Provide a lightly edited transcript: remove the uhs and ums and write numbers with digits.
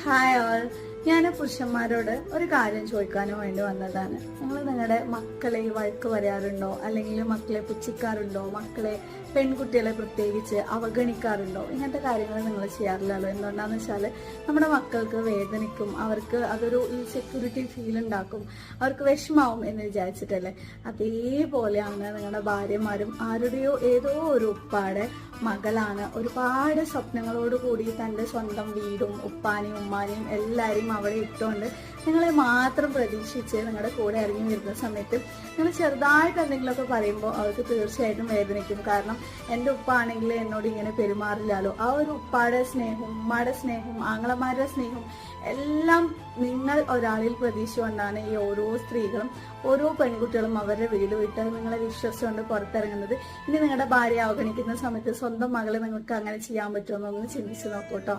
Hi all. ഞാൻ പുരുഷന്മാരോട് ഒരു കാര്യം ചോദിക്കാനും വേണ്ടി വന്നതാണ്. നിങ്ങൾ നിങ്ങളുടെ മക്കളെ വഴക്ക് പറയാറുണ്ടോ? അല്ലെങ്കിൽ മക്കളെ പുച്ഛിക്കാറുണ്ടോ? മക്കളെ, പെൺകുട്ടികളെ പ്രത്യേകിച്ച് അവഗണിക്കാറുണ്ടോ? ഇങ്ങനത്തെ കാര്യങ്ങൾ നിങ്ങൾ ചെയ്യാറില്ലല്ലോ. എന്തുകൊണ്ടാന്ന് വെച്ചാൽ നമ്മുടെ മക്കൾക്ക് വേദനിക്കും, അവർക്ക് അതൊരു ഇൻസെക്യൂരിറ്റി ഫീൽ ഉണ്ടാക്കും, അവർക്ക് വിഷമാവും എന്ന് വിചാരിച്ചിട്ടല്ലേ. അതേപോലെയാണ് നിങ്ങളുടെ ഭാര്യമാരും ആരുടെയോ ഏതോ ഒരു ഉപ്പാടെ മകളാണ്. ഒരുപാട് സ്വപ്നങ്ങളോട് കൂടി തൻ്റെ സ്വന്തം വീടും ഉപ്പാനെയും ഉമ്മാനെയും എല്ലാവരെയും അവിടെ ഇട്ടുകൊണ്ട് നിങ്ങളെ മാത്രം പ്രതീക്ഷിച്ച് നിങ്ങളുടെ കൂടെ ഇറങ്ങി വരുന്ന സമയത്ത് നിങ്ങൾ ചെറുതായിട്ട് എന്തെങ്കിലുമൊക്കെ പറയുമ്പോൾ അവർക്ക് തീർച്ചയായിട്ടും വേദനിക്കും. കാരണം എൻ്റെ ഉപ്പ ആണെങ്കിൽ എന്നോട് ഇങ്ങനെ പെരുമാറില്ലല്ലോ. ആ ഒരു ഉപ്പാടെ സ്നേഹവും ഉമ്മാടെ സ്നേഹവും ആങ്ങളമാരുടെ സ്നേഹവും എല്ലാം നിങ്ങൾ ഒരാളിൽ പ്രതീക്ഷിച്ചുകൊണ്ടാണ് ഈ ഓരോ സ്ത്രീകളും ഓരോ പെൺകുട്ടികളും അവരുടെ വീട് വിട്ട് നിങ്ങളെ വിശ്വസിച്ചുകൊണ്ട് പുറത്തിറങ്ങുന്നത്. ഇനി നിങ്ങളുടെ ഭാര്യ അവഗണിക്കുന്ന സമയത്ത് സ്വന്തം മകളെ നിങ്ങൾക്ക് അങ്ങനെ ചെയ്യാൻ പറ്റുമോ എന്നൊന്ന് ചിന്തിച്ച് നോക്കൂട്ടോ.